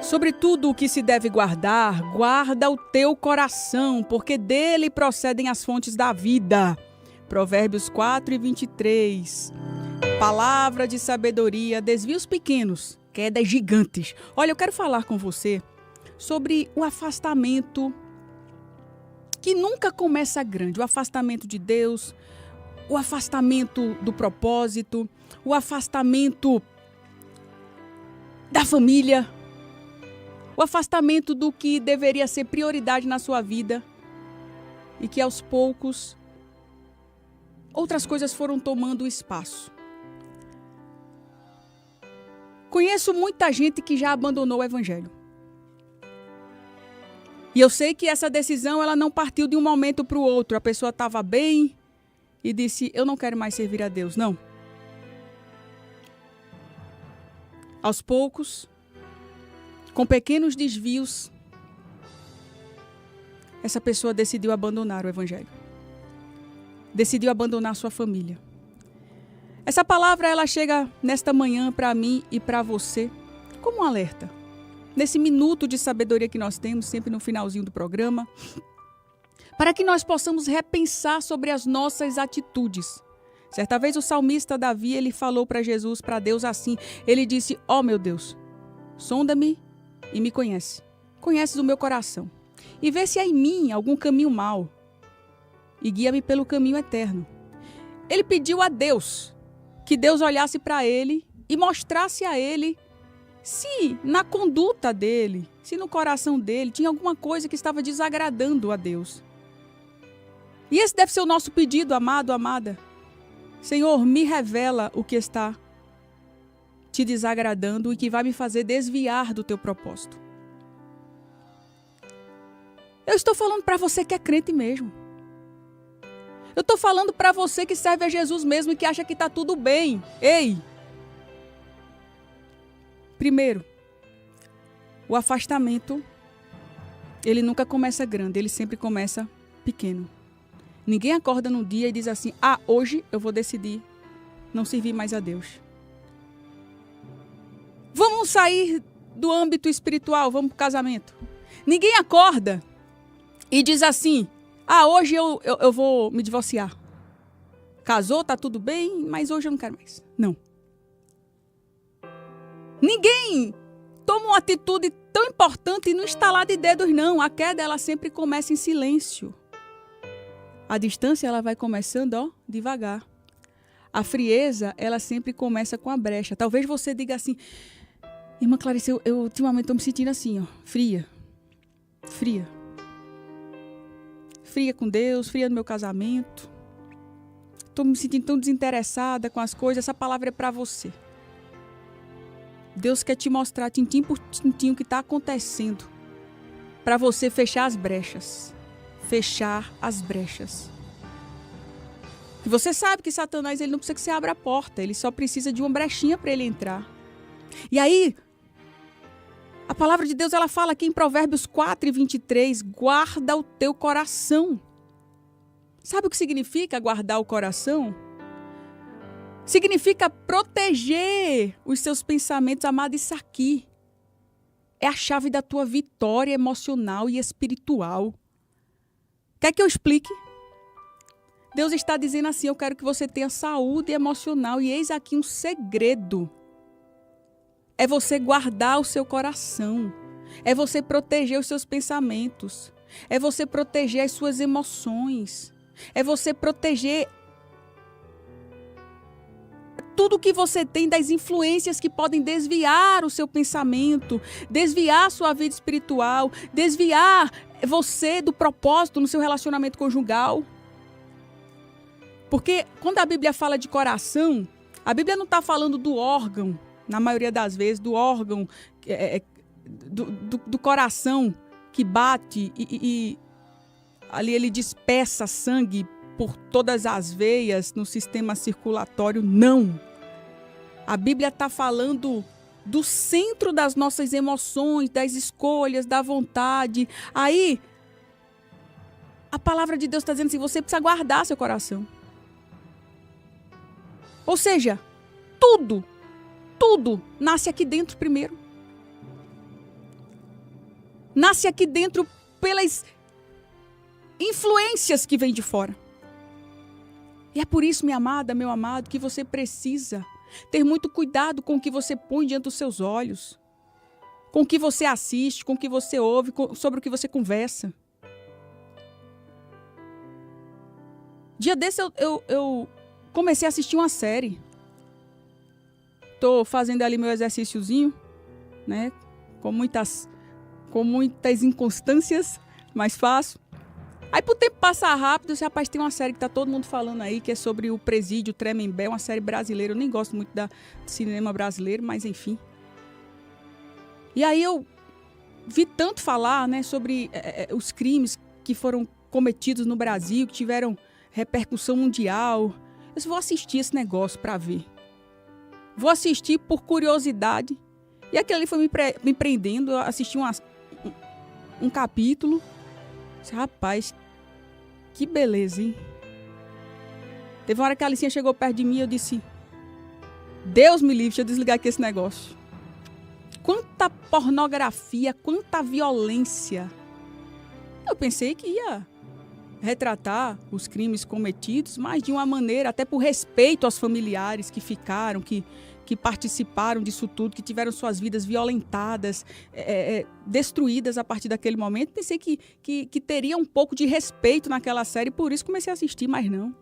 Sobre tudo o que se deve guardar, guarda o teu coração, porque dele procedem as fontes da vida. Provérbios 4:23. Palavra de sabedoria, desvios pequenos, quedas gigantes. Olha, eu quero falar com você sobre o afastamento que nunca começa grande, o afastamento de Deus, o afastamento do propósito, o afastamento da família, o afastamento do que deveria ser prioridade na sua vida e que aos poucos outras coisas foram tomando espaço. Conheço muita gente que já abandonou o evangelho. E eu sei que essa decisão ela não partiu de um momento para o outro. A pessoa estava bem e disse, eu não quero mais servir a Deus. Não. Aos poucos, com pequenos desvios, essa pessoa decidiu abandonar o evangelho. Decidiu abandonar sua família. Essa palavra ela chega nesta manhã para mim e para você como um alerta. Nesse minuto de sabedoria que nós temos, sempre no finalzinho do programa, para que nós possamos repensar sobre as nossas atitudes. Certa vez o salmista Davi, ele falou para Jesus, para Deus assim, ele disse, ó meu Deus, sonda-me e me conhece. Conheces o meu coração. E vê se há em mim algum caminho mau. E guia-me pelo caminho eterno. Ele pediu a Deus que Deus olhasse para ele e mostrasse a ele se na conduta dele, se no coração dele tinha alguma coisa que estava desagradando a Deus. E esse deve ser o nosso pedido, amado, amada. Senhor, me revela o que está te desagradando e que vai me fazer desviar do teu propósito. Eu estou falando para você que é crente mesmo. Eu estou falando para você que serve a Jesus mesmo e que acha que está tudo bem. Ei! Primeiro, o afastamento, ele nunca começa grande, ele sempre começa pequeno. Ninguém acorda num dia e diz assim, hoje eu vou decidir não servir mais a Deus. Vamos sair do âmbito espiritual, vamos para o casamento. Ninguém acorda e diz assim, hoje eu vou me divorciar. Casou, tá tudo bem, mas hoje eu não quero mais. Não. Ninguém toma uma atitude tão importante no estalar de dedos, não. A queda, ela sempre começa em silêncio. A distância, ela vai começando, devagar. A frieza, ela sempre começa com a brecha. Talvez você diga assim, irmã Clarice, eu ultimamente estou me sentindo assim, fria. Fria. Fria com Deus, fria no meu casamento. Estou me sentindo tão desinteressada com as coisas. Essa palavra é para você. Deus quer te mostrar, tintim por tintim, o que está acontecendo. Para você fechar as brechas. Fechar as brechas. E você sabe que Satanás ele não precisa que você abra a porta. Ele só precisa de uma brechinha para ele entrar. E aí, a palavra de Deus ela fala aqui em Provérbios 4:23, guarda o teu coração. Sabe o que significa guardar o coração? Significa proteger os seus pensamentos, amado, isso aqui. É a chave da tua vitória emocional e espiritual. Quer que eu explique? Deus está dizendo assim, eu quero que você tenha saúde emocional e eis aqui um segredo. É você guardar o seu coração. É você proteger os seus pensamentos. É você proteger as suas emoções. É você proteger tudo que você tem das influências que podem desviar o seu pensamento, desviar a sua vida espiritual, desviar você do propósito no seu relacionamento conjugal. Porque quando a Bíblia fala de coração, a Bíblia não está falando do órgão, na maioria das vezes, do órgão, do coração que bate e ali ele dispersa sangue por todas as veias no sistema circulatório. Não. A Bíblia está falando do centro das nossas emoções, das escolhas, da vontade. Aí, a palavra de Deus está dizendo assim, você precisa guardar seu coração. Ou seja, tudo nasce aqui dentro primeiro. Nasce aqui dentro pelas influências que vêm de fora. E é por isso, minha amada, meu amado, que você precisa ter muito cuidado com o que você põe diante dos seus olhos, com o que você assiste, com o que você ouve, sobre o que você conversa. Dia desse eu comecei a assistir uma série. Tô fazendo ali meu exercíciozinho, né? Com muitas inconstâncias, mas faço. Aí pro tempo passar rápido, esse rapaz tem uma série que tá todo mundo falando aí, que é sobre o Presídio Tremembé, uma série brasileira. Eu nem gosto muito do cinema brasileiro, mas enfim. E aí eu vi tanto falar, né, sobre os crimes que foram cometidos no Brasil, que tiveram repercussão mundial. Eu disse, vou assistir esse negócio para ver. Vou assistir por curiosidade. E aquilo ali foi me prendendo. Eu assisti um capítulo. Disse, rapaz, que beleza, hein? Teve uma hora que a Alicinha chegou perto de mim e eu disse, Deus me livre, deixa eu desligar aqui esse negócio. Quanta pornografia, quanta violência. Eu pensei que ia retratar os crimes cometidos, mas de uma maneira, até por respeito aos familiares que ficaram, que participaram disso tudo, que tiveram suas vidas violentadas, destruídas a partir daquele momento. Pensei que teria um pouco de respeito naquela série, por isso comecei a assistir, mas não.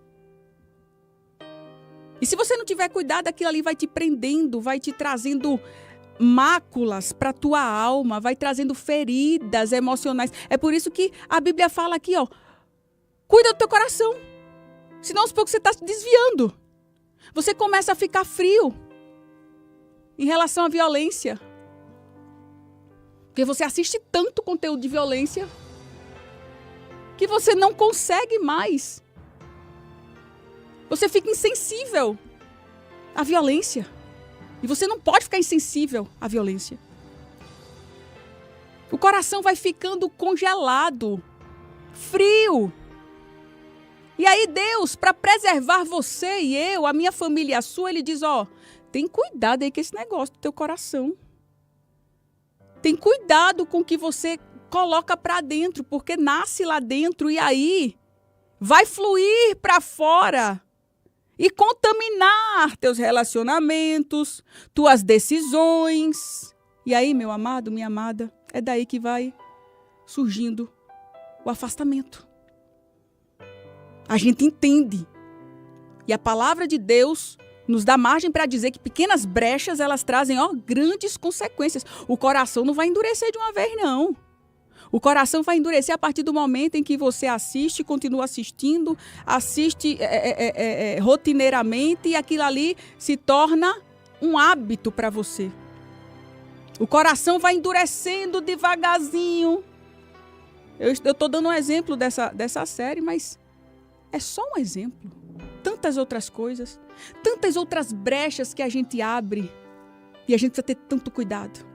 E se você não tiver cuidado, aquilo ali vai te prendendo, vai te trazendo máculas para a tua alma, vai trazendo feridas emocionais. É por isso que a Bíblia fala aqui, ó, cuida do teu coração, senão aos poucos você está se desviando. Você começa a ficar frio em relação à violência. Porque você assiste tanto conteúdo de violência que você não consegue mais. Você fica insensível à violência. E você não pode ficar insensível à violência. O coração vai ficando congelado, frio. E aí Deus, para preservar você e eu, a minha família e a sua, Ele diz, ó, tem cuidado aí com esse negócio do teu coração. Tem cuidado com o que você coloca para dentro, porque nasce lá dentro e aí vai fluir para fora e contaminar teus relacionamentos, tuas decisões. E aí, meu amado, minha amada, é daí que vai surgindo o afastamento. A gente entende. E a palavra de Deus nos dá margem para dizer que pequenas brechas, elas trazem, ó, grandes consequências. O coração não vai endurecer de uma vez, não. O coração vai endurecer a partir do momento em que você assiste, continua assistindo, assiste rotineiramente e aquilo ali se torna um hábito para você. O coração vai endurecendo devagarzinho. Eu estou dando um exemplo dessa série, mas é só um exemplo. Tantas outras coisas, tantas outras brechas que a gente abre e a gente precisa ter tanto cuidado.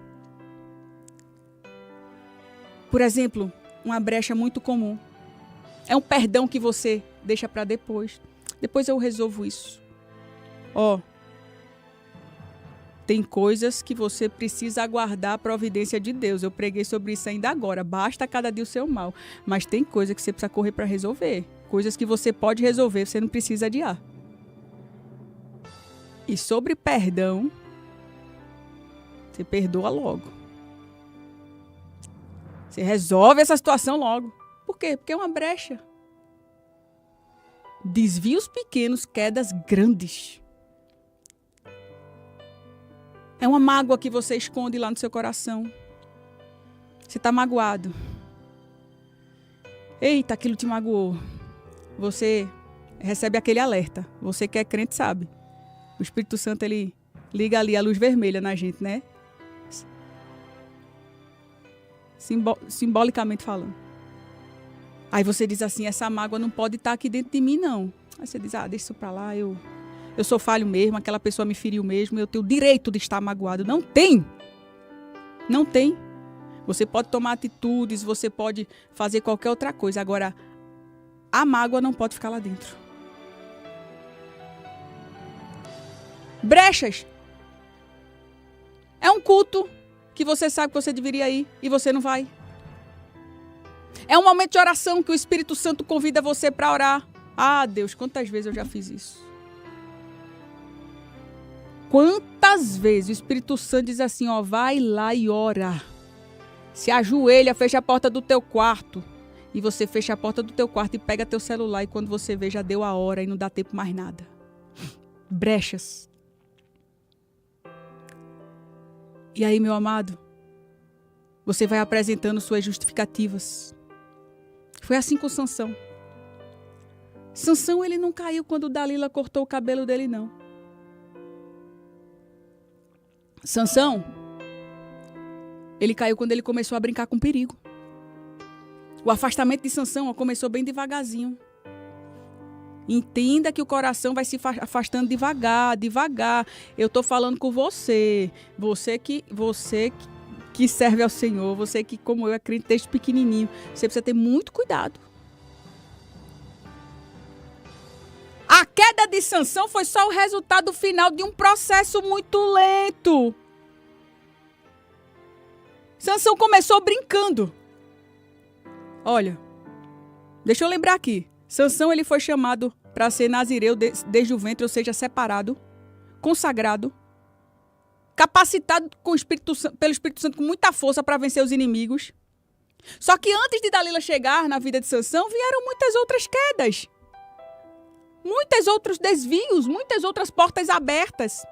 Por exemplo, uma brecha muito comum é um perdão que você deixa para depois. Depois eu resolvo isso. Ó, tem coisas que você precisa aguardar a providência de Deus. Eu preguei sobre isso ainda agora. Basta cada dia o seu mal. Mas tem coisa que você precisa correr para resolver. Coisas que você pode resolver, você não precisa adiar. E sobre perdão, você perdoa logo. Você resolve essa situação logo. Por quê? Porque é uma brecha. Desvios pequenos, quedas grandes. É uma mágoa que você esconde lá no seu coração. Você está magoado. Eita, aquilo te magoou. Você recebe aquele alerta. Você que é crente sabe. O Espírito Santo, ele liga ali a luz vermelha na gente, né? Simbolicamente falando. Aí você diz assim, essa mágoa não pode estar aqui dentro de mim, não. Aí você diz, deixa isso pra lá, eu sou falho mesmo, aquela pessoa me feriu mesmo, eu tenho o direito de estar magoado. Não tem. Não tem. Você pode tomar atitudes, você pode fazer qualquer outra coisa. Agora, a mágoa não pode ficar lá dentro. Brechas. É um culto que você sabe que você deveria ir e você não vai. É um momento de oração que o Espírito Santo convida você para orar. Ah, Deus, quantas vezes eu já fiz isso? Quantas vezes o Espírito Santo diz assim, ó, vai lá e ora. Se ajoelha, fecha a porta do teu quarto. E você fecha a porta do teu quarto e pega teu celular. E quando você vê, já deu a hora e não dá tempo mais nada. Brechas. E aí, meu amado, você vai apresentando suas justificativas. Foi assim com Sansão. Sansão, ele não caiu quando Dalila cortou o cabelo dele, não. Sansão, ele caiu quando ele começou a brincar com perigo. O afastamento de Sansão começou bem devagarzinho. Entenda que o coração vai se afastando devagar, devagar. Eu estou falando com você. Você que serve ao Senhor. Você que, como eu, é crente desde pequenininho. Você precisa ter muito cuidado. A queda de Sansão foi só o resultado final de um processo muito lento. Sansão começou brincando. Olha, deixa eu lembrar aqui. Sansão, ele foi chamado para ser nazireu desde o ventre, ou seja, separado, consagrado, capacitado pelo Espírito Santo com muita força para vencer os inimigos. Só que antes de Dalila chegar na vida de Sansão, vieram muitas outras quedas. Muitos outros desvios, muitas outras portas abertas.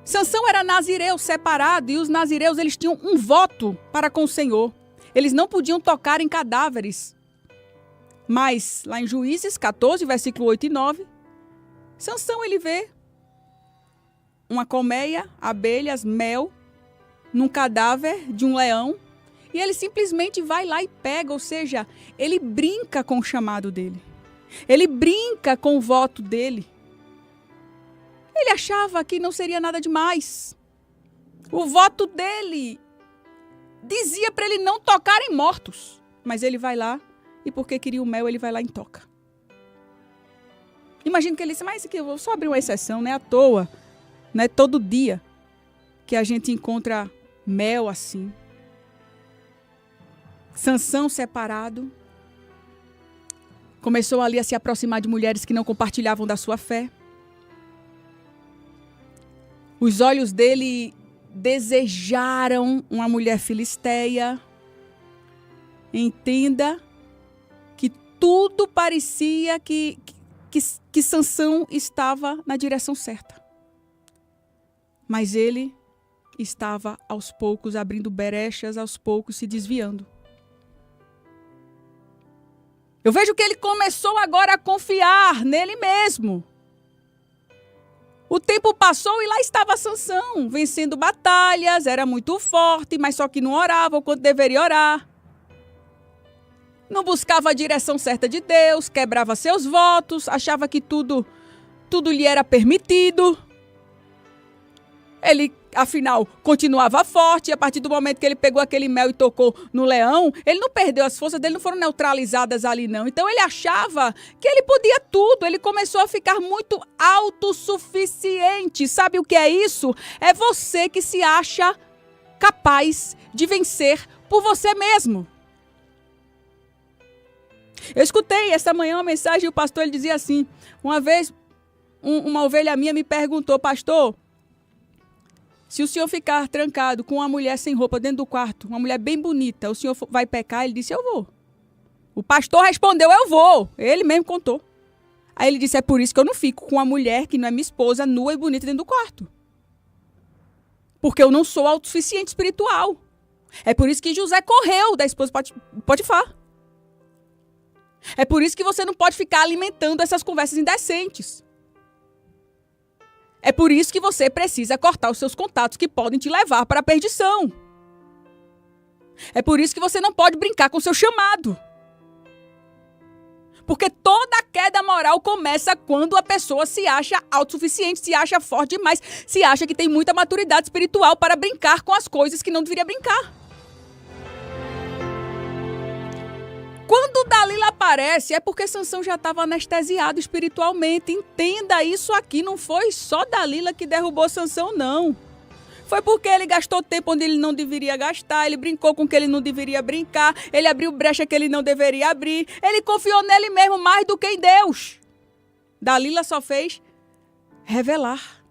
Sansão era nazireu separado e os nazireus eles tinham um voto para com o Senhor. Eles não podiam tocar em cadáveres. Mas lá em Juízes 14, versículo 8 e 9, Sansão ele vê uma colmeia, abelhas, mel, num cadáver de um leão. E ele simplesmente vai lá e pega, ou seja, ele brinca com o chamado dele. Ele brinca com o voto dele. Ele achava que não seria nada demais. O voto dele dizia para ele não tocar em mortos. Mas ele vai lá e porque queria o mel, ele vai lá e toca. Imagino que ele disse, mas isso aqui eu vou só abrir uma exceção, não é à toa. Não é todo dia que a gente encontra mel assim. Sansão separado. Começou ali a se aproximar de mulheres que não compartilhavam da sua fé. Os olhos dele desejaram uma mulher filisteia. Entenda que tudo parecia que Sansão estava na direção certa. Mas ele estava aos poucos abrindo brechas, aos poucos se desviando. Eu vejo que ele começou agora a confiar nele mesmo. O tempo passou e lá estava Sansão, vencendo batalhas, era muito forte, mas só que não orava o quanto deveria orar. Não buscava a direção certa de Deus, quebrava seus votos, achava que tudo lhe era permitido. Ele, afinal, continuava forte e a partir do momento que ele pegou aquele mel e tocou no leão, ele não perdeu as forças dele, não foram neutralizadas ali não. Então ele achava que ele podia tudo, ele começou a ficar muito autossuficiente. Sabe o que é isso? É você que se acha capaz de vencer por você mesmo. Eu escutei esta manhã uma mensagem e o pastor ele dizia assim, uma vez uma ovelha minha me perguntou, pastor, se o senhor ficar trancado com uma mulher sem roupa dentro do quarto, uma mulher bem bonita, o senhor vai pecar? Ele disse, eu vou. O pastor respondeu, eu vou. Ele mesmo contou. Aí ele disse, é por isso que eu não fico com uma mulher que não é minha esposa, nua e bonita dentro do quarto. Porque eu não sou autossuficiente espiritual. É por isso que José correu da esposa Potifar. É por isso que você não pode ficar alimentando essas conversas indecentes. É por isso que você precisa cortar os seus contatos que podem te levar para a perdição. É por isso que você não pode brincar com o seu chamado. Porque toda queda moral começa quando a pessoa se acha autossuficiente, se acha forte demais, se acha que tem muita maturidade espiritual para brincar com as coisas que não deveria brincar. Quando Dalila aparece, é porque Sansão já estava anestesiado espiritualmente. Entenda isso aqui, não foi só Dalila que derrubou Sansão, não. Foi porque ele gastou tempo onde ele não deveria gastar, ele brincou com o que ele não deveria brincar, ele abriu brecha que ele não deveria abrir, ele confiou nele mesmo mais do que em Deus. Dalila só fez revelar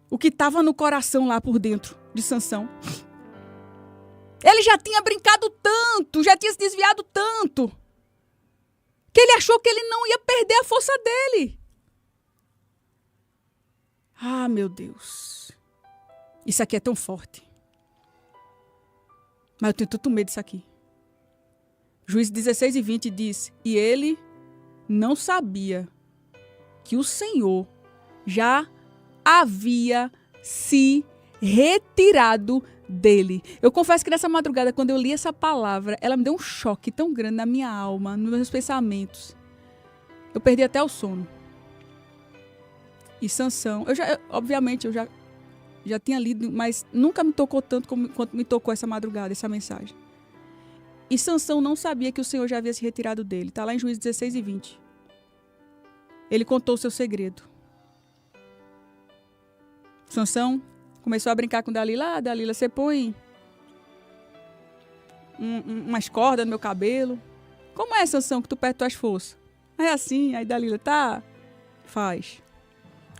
o que estava no coração lá por dentro de Sansão. Ele já tinha brincado tanto, já tinha se desviado tanto, que ele achou que ele não ia perder a força dele. Ah, meu Deus. Isso aqui é tão forte. Mas eu tenho tanto medo disso aqui. Juízes 16 e 20 diz: e ele não sabia que o Senhor já havia se retirado dele. Eu confesso que nessa madrugada, quando eu li essa palavra, ela me deu um choque tão grande na minha alma, nos meus pensamentos. Eu perdi até o sono. E Sansão, obviamente, eu já tinha lido, mas nunca me tocou tanto quanto me tocou essa madrugada, essa mensagem. E Sansão não sabia que o Senhor já havia se retirado dele. Está lá em Juízes 16 e 20. Ele contou o seu segredo. Sansão começou a brincar com Dalila. Ah, Dalila, você põe umas cordas no meu cabelo. Como é, Sansão, que tu perde tuas forças? É assim, aí Dalila, tá, faz.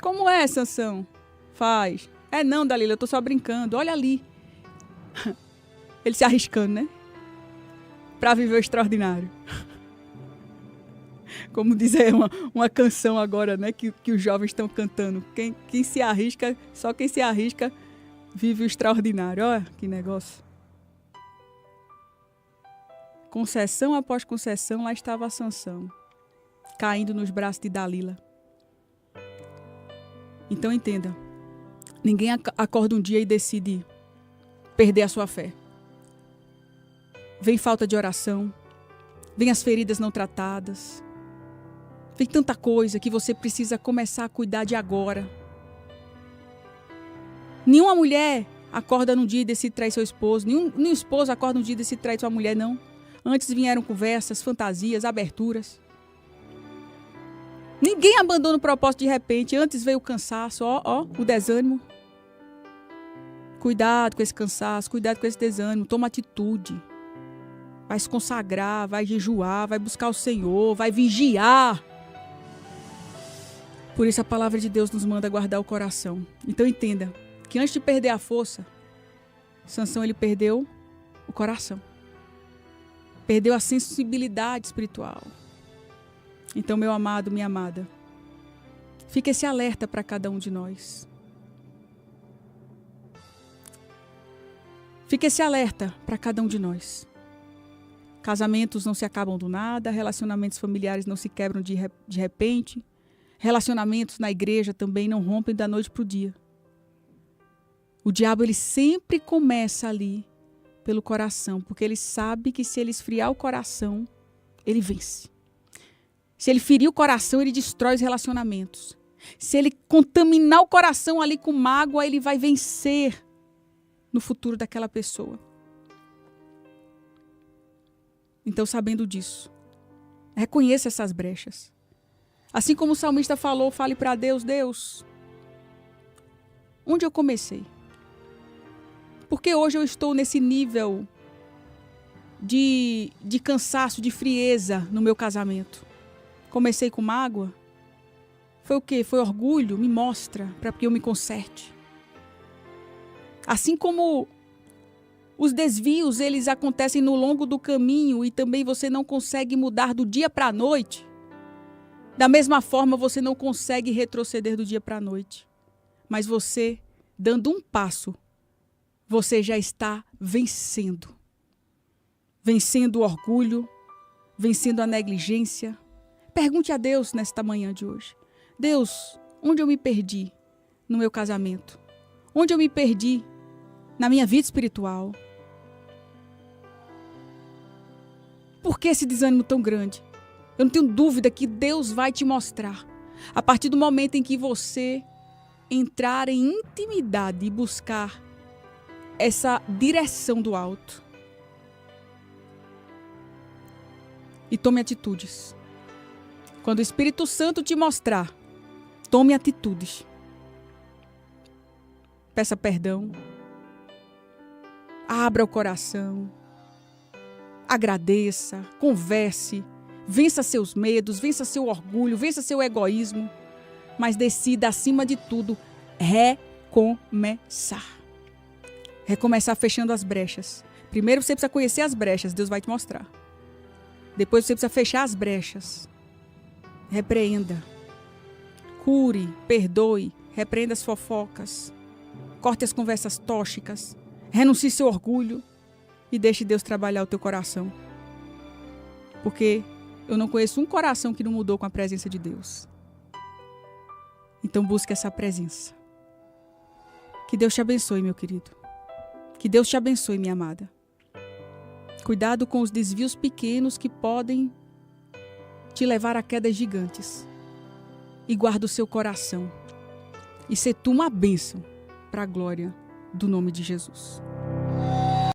Como é, Sansão? Faz. É não, Dalila, eu tô só brincando, olha ali. Ele se arriscando, né? Pra viver o extraordinário. Como diz uma canção agora, né? Que os jovens estão cantando. Quem se arrisca, só quem se arrisca vive o extraordinário. Olha que negócio. Concessão após concessão, lá estava Sansão, caindo nos braços de Dalila. Então entenda, ninguém acorda um dia e decide perder a sua fé. Vem falta de oração, vem as feridas não tratadas, vem tanta coisa que você precisa começar a cuidar de agora. Nenhuma mulher acorda num dia e decide trair seu esposo, nenhum esposo acorda um dia e decide trair sua mulher, não. Antes vieram conversas, fantasias, aberturas. Ninguém abandona o propósito de repente. Antes veio o cansaço, o desânimo. Cuidado com esse cansaço, cuidado com esse desânimo. Toma atitude. Vai se consagrar, vai jejuar, vai buscar o Senhor, vai vigiar. Por isso a palavra de Deus nos manda guardar o coração. Então entenda que antes de perder a força, Sansão ele perdeu o coração. Perdeu a sensibilidade espiritual. Então, meu amado, minha amada, fica esse alerta para cada um de nós. Fica esse alerta para cada um de nós. Casamentos não se acabam do nada, relacionamentos familiares não se quebram de repente, relacionamentos na igreja também não rompem da noite para o dia. O diabo ele sempre começa ali pelo coração, porque ele sabe que se ele esfriar o coração, ele vence. Se ele ferir o coração, ele destrói os relacionamentos. Se ele contaminar o coração ali com mágoa, ele vai vencer no futuro daquela pessoa. Então, sabendo disso, reconheça essas brechas. Assim como o salmista falou, fale para Deus, Deus, onde eu comecei? Porque hoje eu estou nesse nível de cansaço, de frieza no meu casamento. Comecei com mágoa? Foi o quê? Foi orgulho? Me mostra para que eu me conserte. Assim como os desvios, eles acontecem no longo do caminho e também você não consegue mudar do dia para a noite. Da mesma forma, você não consegue retroceder do dia para a noite. Mas você, dando um passo, você já está vencendo. Vencendo o orgulho, vencendo a negligência. Pergunte a Deus nesta manhã de hoje. Deus, onde eu me perdi no meu casamento? Onde eu me perdi na minha vida espiritual? Por que esse desânimo tão grande? Eu não tenho dúvida que Deus vai te mostrar. A partir do momento em que você entrar em intimidade e buscar essa direção do alto. E tome atitudes. Quando o Espírito Santo te mostrar, tome atitudes. Peça perdão, Abra o coração. Agradeça, converse, vença seus medos, vença seu orgulho, vença seu egoísmo, mas decida, acima de tudo, recomeçar. Recomeçar fechando as brechas. Primeiro você precisa conhecer as brechas, Deus vai te mostrar. Depois você precisa fechar as brechas. Repreenda, cure, perdoe, repreenda as fofocas, corte as conversas tóxicas, renuncie seu orgulho e deixe Deus trabalhar o teu coração. Porque eu não conheço um coração que não mudou com a presença de Deus. Então busque essa presença. Que Deus te abençoe, meu querido. Que Deus te abençoe, minha amada. Cuidado com os desvios pequenos que podem te levar a quedas gigantes. E guarda o seu coração. E se tu uma bênção para a glória do nome de Jesus.